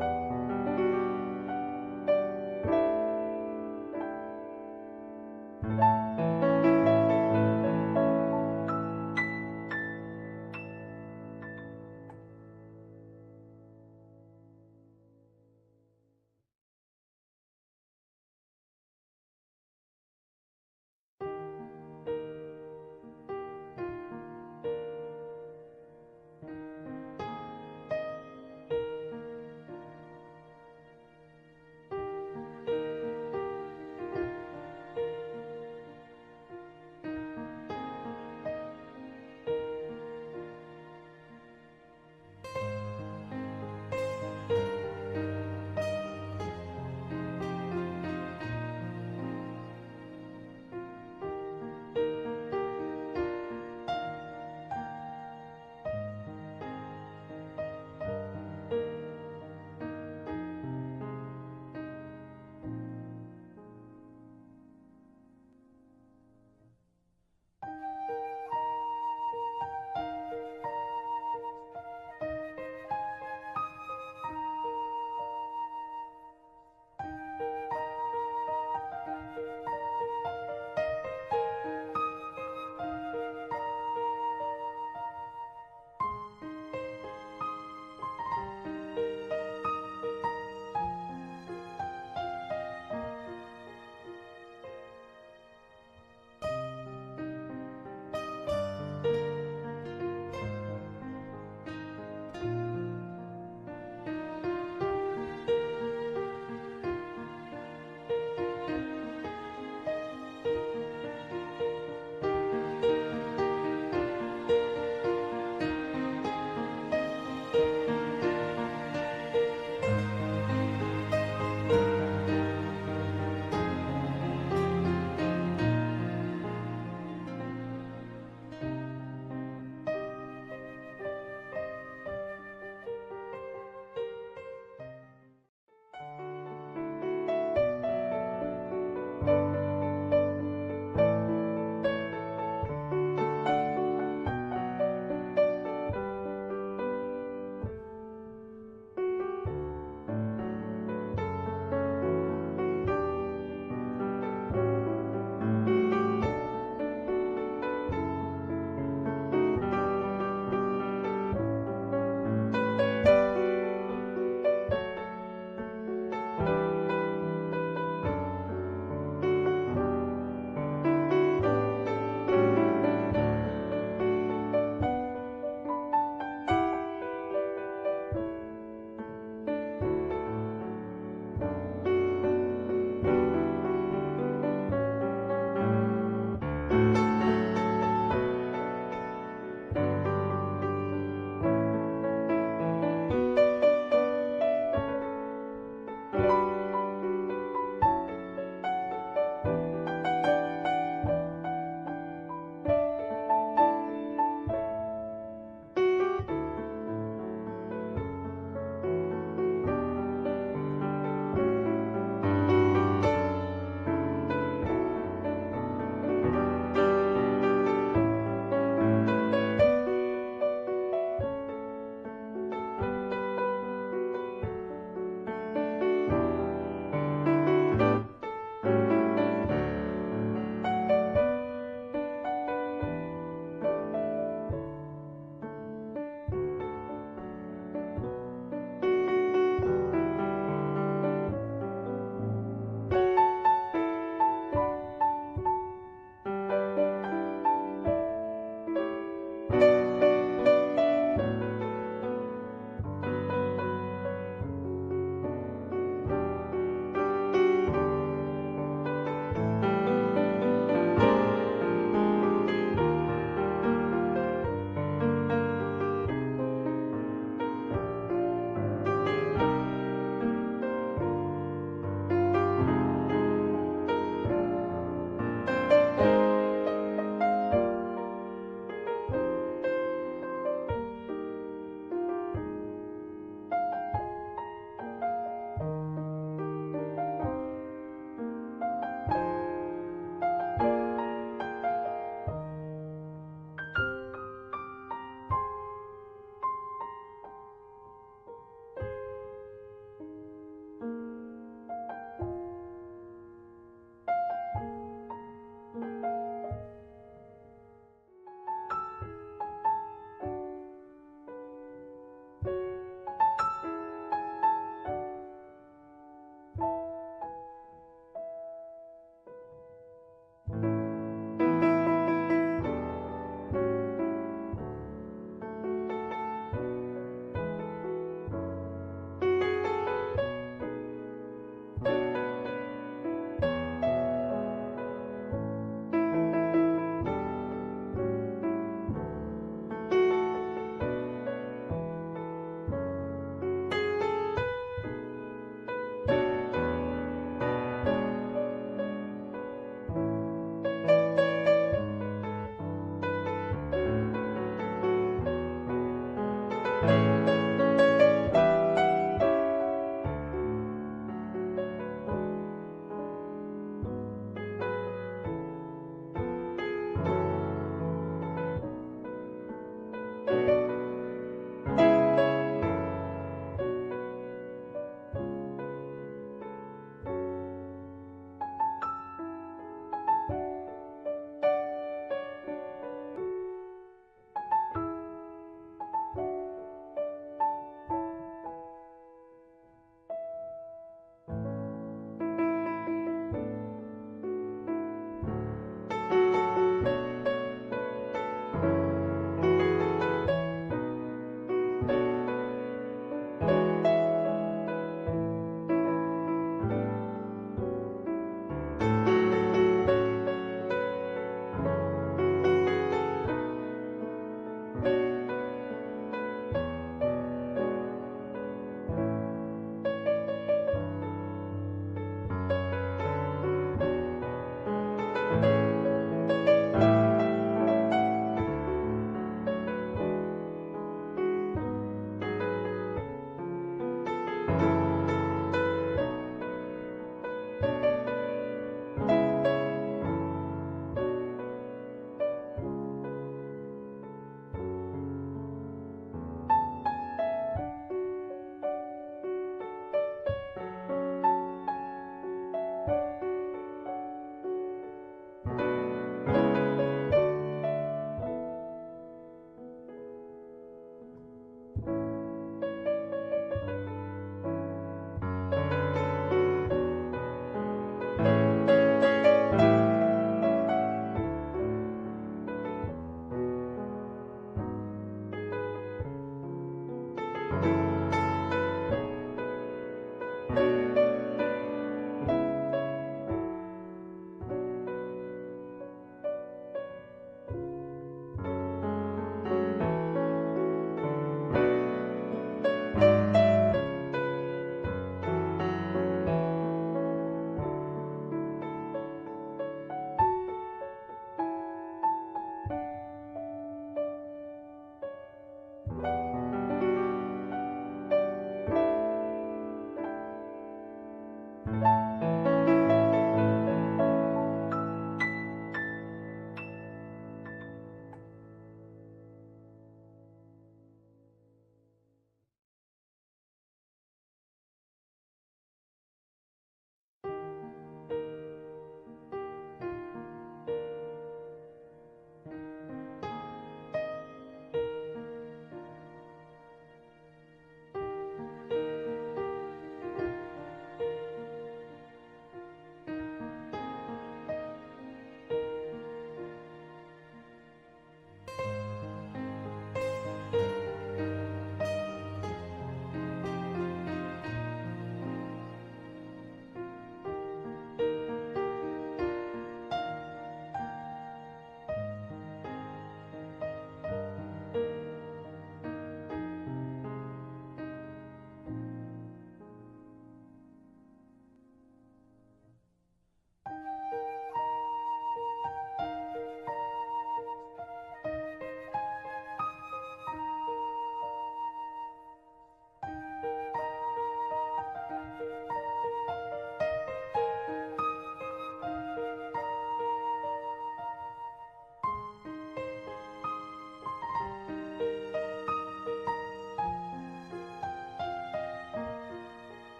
you.